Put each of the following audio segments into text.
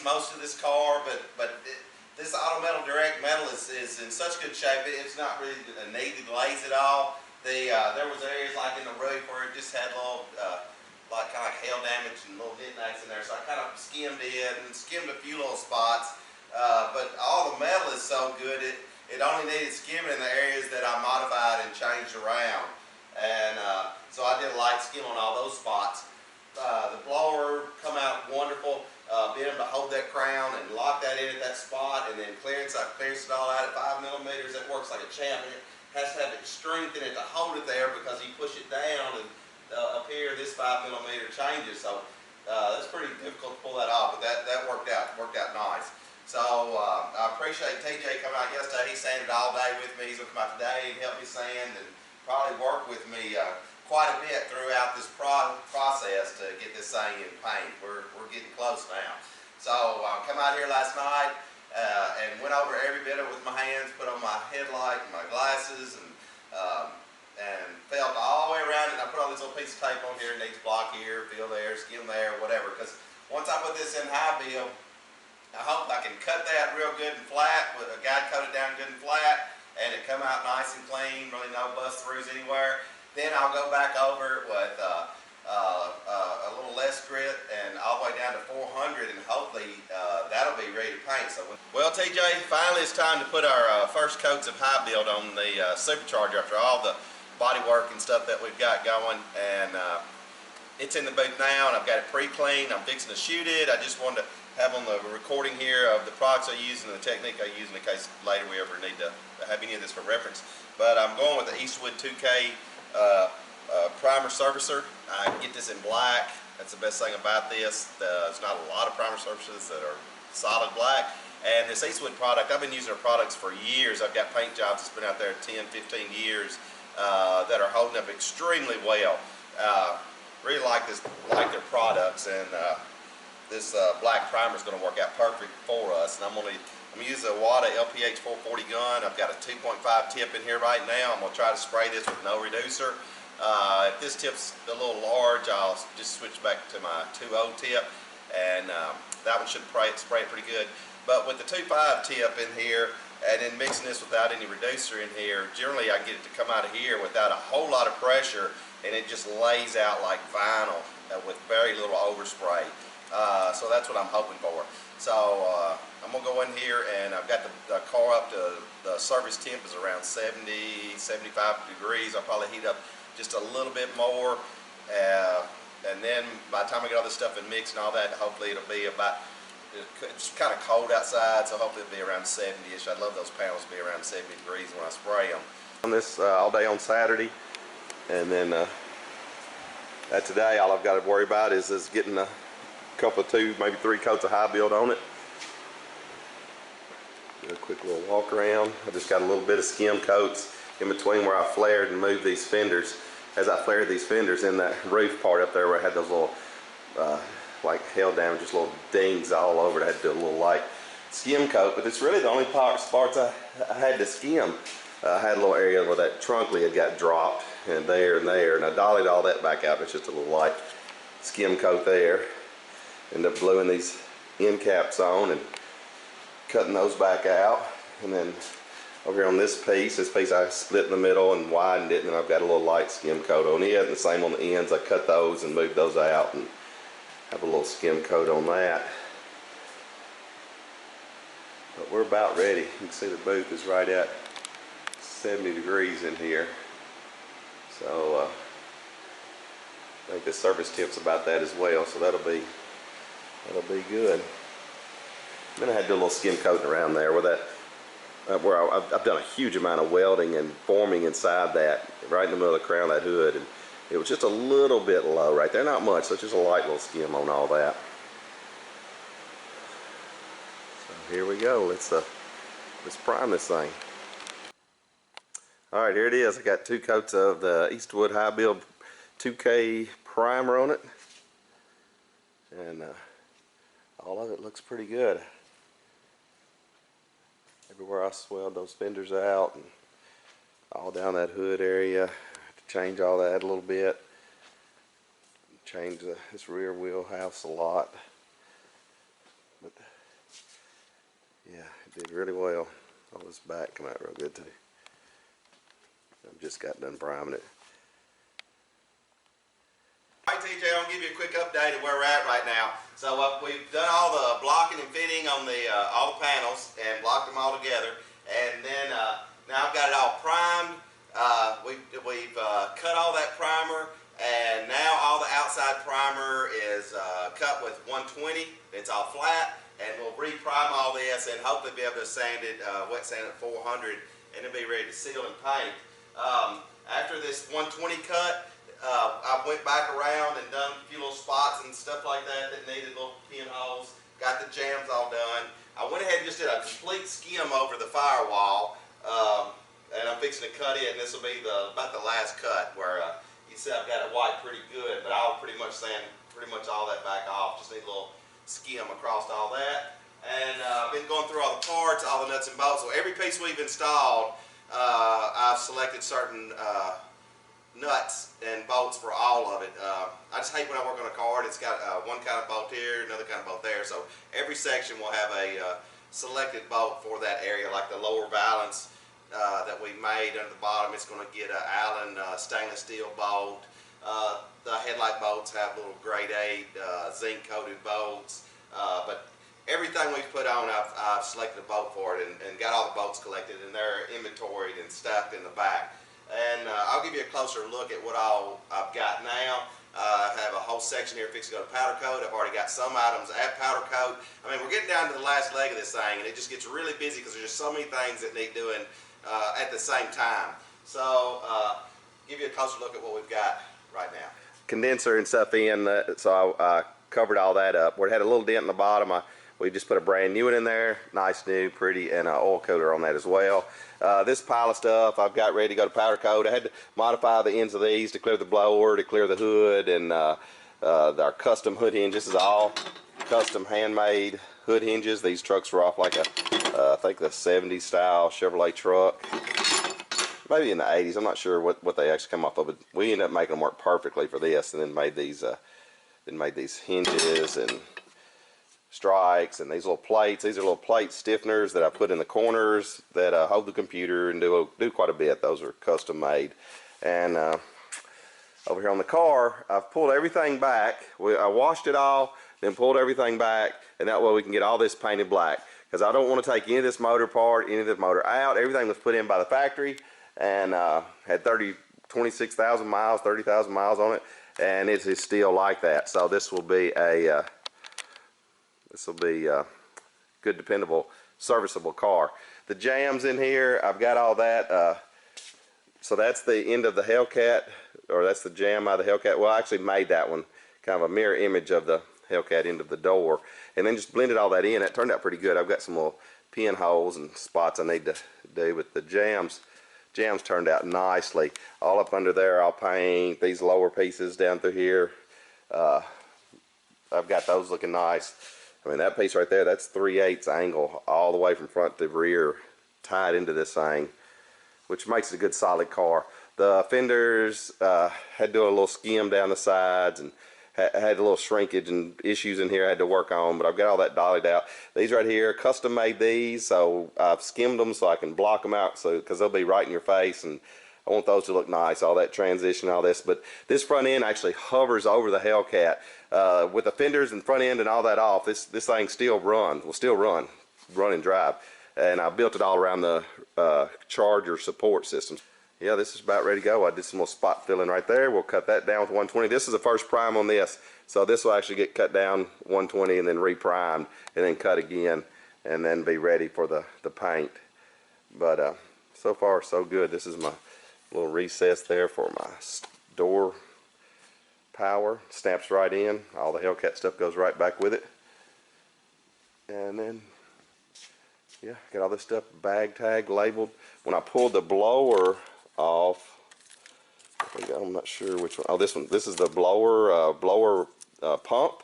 most of this car, but this Auto Metal Direct metal is in such good shape. It's not really a need to glaze at all. There was areas like in the roof where it just had little like kind of hail damage and little detonates in there, so I kind of skimmed it and skimmed a few little spots. But all the metal is so good, it only needed skimming in the areas that I modified and changed around. And so I did a light skim on all those spots. The blower come out wonderful. Being able to hold that crown and lock that in at that spot, and then clearance, I clearance it all out at 5 millimeters. That works like a champ. It has to have strength in it to hold it there, because you push it down and up here this 5 millimeter changes. So that's pretty difficult to pull that off, but that worked out nice. So I appreciate TJ coming out yesterday. He sanded all day with me. He's gonna come out today and help me sand and probably work with me quite a bit throughout this process to get this thing in paint. We're getting close now. So I come out here last night and went over every bit of it with my hands, put on my headlight and my glasses, and felt all the way around it. And I put all this little piece of tape on here, needs block here, fill there, skim there, whatever. Because once I put this in high bill, I hope I can cut that real good and flat with a guide, coat it down good and flat, and it come out nice and clean, really no bust throughs anywhere. Then I'll go back over it with a little less grit and all the way down to 400, and hopefully that'll be ready to paint. So, well, TJ, finally it's time to put our first coats of high build on the SuperCharger after all the bodywork and stuff that we've got going, and it's in the booth now, and I've got it pre-cleaned. I'm fixing to shoot it. I just wanted to have on the recording here of the products I use and the technique I use in case later we ever need to have any of this for reference. But I'm going with the Eastwood 2K primer surfacer. I get this in black. That's the best thing about this. There's not a lot of primer surfacers that are solid black. And this Eastwood product, I've been using their products for years. I've got paint jobs that's been out there 10, 15 years that are holding up extremely well. Really like their products, and this black primer is going to work out perfect for us. And I'm going to use a Wada LPH 440 gun. I've got a 2.5 tip in here right now. I'm going to try to spray this with no reducer. If this tip's a little large, I'll just switch back to my 2.0 tip, and that one should spray it pretty good. But with the 2.5 tip in here, and then mixing this without any reducer in here, generally I get it to come out of here without a whole lot of pressure, and it just lays out like vinyl with very little overspray. So that's what I'm hoping for. So I'm going to go in here, and I've got the car up to the service temp is around 70, 75 degrees. I'll probably heat up just a little bit more, and then by the time I get all this stuff and mix and all that, hopefully it'll be about, it's kind of cold outside, so hopefully it'll be around 70ish. I'd love those panels to be around 70 degrees when I spray them. On this all day on Saturday, and then today all I've got to worry about is getting a couple of 2, maybe 3 coats of high build on it. Do a quick little walk around. I just got a little bit of skim coats in between where I flared and moved these fenders. As I flared these fenders in that roof part up there where I had those little like hail damage, just little dings all over it, I had to do a little light skim coat, but it's really the only parts I had to skim. I had a little area where that trunk lid got dropped, and there, and I dollied all that back out. It's just a little light skim coat there. Ended up gluing these end caps on and cutting those back out, and then over here on this piece I split in the middle and widened it, and then I've got a little light skim coat on it, and the same on the ends. I cut those and moved those out and have a little skim coat on that. But we're about ready. You can see the booth is right at 70 degrees in here, so I think the surface tip's about that as well, so that'll be good. Then I had to do a little skim coating around there where I've done a huge amount of welding and forming inside that, right in the middle of the crown of that hood, and it was just a little bit low right there, not much, so just a light little skim on all that. So here we go. Let's prime this thing. All right, here it is. I got 2 coats of the Eastwood High Build 2K primer on it, and all of it looks pretty good. Everywhere I swelled those fenders out and all down that hood area, to change all that a little bit, change this rear wheel house a lot, but Yeah, it did really well. All this back come out real good too. I've just got done priming it. All right, TJ, I'll give you a quick update of where we're at right now. So we've done all the blocking and fitting on the all the panels and blocked them all together. And then now I've got it all primed. We've cut all that primer, and now all the outside primer is cut with 120. It's all flat, and we'll re-prime all this and hopefully be able to sand it, wet sand at 400, and it'll be ready to seal and paint. After this 120 cut, I went back around and done a few little spots and stuff like that that needed little pinholes. Got the jams all done. I went ahead and just did a complete skim over the firewall, and I'm fixing to cut it. And this will be about the last cut where you see I've got it white pretty good, but I'll pretty much sand all that back off. Just need a little skim across all that. And I've been going through all the parts, all the nuts and bolts. So every piece we've installed, I've selected certain nuts and bolts for all of it. I just hate when I work on a car and it's got one kind of bolt here, another kind of bolt there. So every section will have a selected bolt for that area, like the lower valance that we made under the bottom. It's going to get an Allen stainless steel bolt. The headlight bolts have little grade 8 zinc coated bolts. But everything we've put on, I've selected a bolt for it and got all the bolts collected, and they're inventoried and stacked in the back. And I'll give you a closer look at what all I've got now. I have a whole section here fixed to go to powder coat. I've already got some items at powder coat. I mean, we're getting down to the last leg of this thing, and it just gets really busy because there's just so many things that need doing at the same time. So, give you a closer look at what we've got right now. Condenser and stuff in, so I covered all that up. Where it had a little dent in the bottom, we just put a brand new one in there, nice, new, pretty, and an oil coater on that as well. This pile of stuff I've got ready to go to powder coat. I had to modify the ends of these to clear the blower, to clear the hood, and our custom hood hinges. This is all custom handmade hood hinges. These trucks were off like a, I think the 70s style Chevrolet truck. Maybe in the 80s, I'm not sure what they actually come off of, but we ended up making them work perfectly for this, and then made these hinges and strikes and these little plates. These are little plate stiffeners that I put in the corners that hold the computer and do quite a bit. Those are custom made. And over here on the car, I've pulled everything back. I washed it all, then pulled everything back, and that way we can get all this painted black, because I don't want to take any of this motor apart, any of this motor out. Everything was put in by the factory, and had 26,000 miles, 30,000 miles on it, and it is still like that. So this will be a good, dependable, serviceable car. The jams in here, I've got all that. So that's the end of the Hellcat, or that's the jam out of the Hellcat. Well, I actually made that one kind of a mirror image of the Hellcat end of the door, and then just blended all that in. It turned out pretty good. I've got some little pinholes and spots I need to do, but the jams turned out nicely. All up under there, I'll paint these lower pieces down through here. I've got those looking nice. I mean, that piece right there, that's 3/8 angle all the way from front to rear tied into this thing, which makes it a good solid car. The fenders had to do a little skim down the sides, and had a little shrinkage and issues in here I had to work on, but I've got all that dollied out. These right here, custom made these, so I've skimmed them so I can block them out, so because they'll be right in your face, and I want those to look nice, all that transition, all this. But this front end actually hovers over the Hellcat. With the fenders and front end and all that off, this thing still runs, will still run and drive. And I built it all around the Charger support system. Yeah, this is about ready to go. I did some little spot filling right there. We'll cut that down with 120. This is the first prime on this, so this will actually get cut down 120 and then re-primed and then cut again and then be ready for the paint. But so far so good. This is my little recess there for my door power. Snaps right in. All the Hellcat stuff goes right back with it. And then, yeah, got all this stuff bag tagged, labeled. When I pulled the blower off, I'm not sure which one. Oh, this one. This is the blower pump.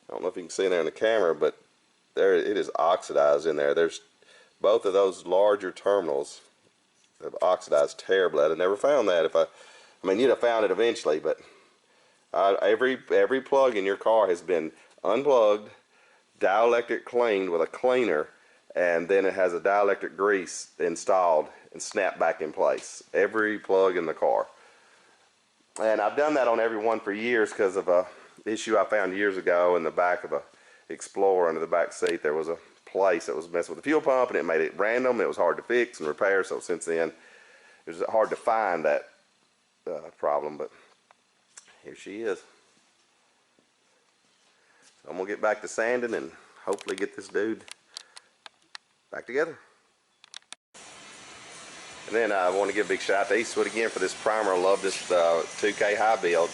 I don't know if you can see it there in the camera, but there it is oxidized in there. There's both of those larger terminals have oxidized terribly. I'd have never found that I mean, you'd have found it eventually, but every plug in your car has been unplugged, dielectric cleaned with a cleaner, and then it has a dielectric grease installed and snapped back in place. Every plug in the car. And I've done that on every one for years because of a issue I found years ago in the back of a Explorer. Under the back seat there was a place that was messing with the fuel pump, and it made it random. It was hard to fix and repair, so since then it was hard to find that problem, but here she is. So I'm gonna get back to sanding and hopefully get this dude back together. And then I want to give a big shout out to Eastwood again for this primer. I love this 2K high build.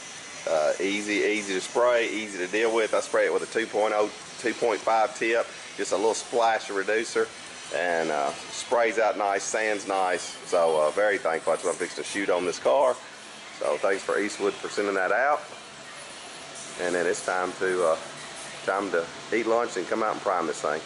Easy to spray, easy to deal with. I spray it with a 2.0, 2.5 tip, just a little splash of reducer, and sprays out nice, sands nice. So very thankful. That's what I'm fixing to shoot on this car. So thanks for Eastwood for sending that out. And then it's time to eat lunch and come out and prime this thing.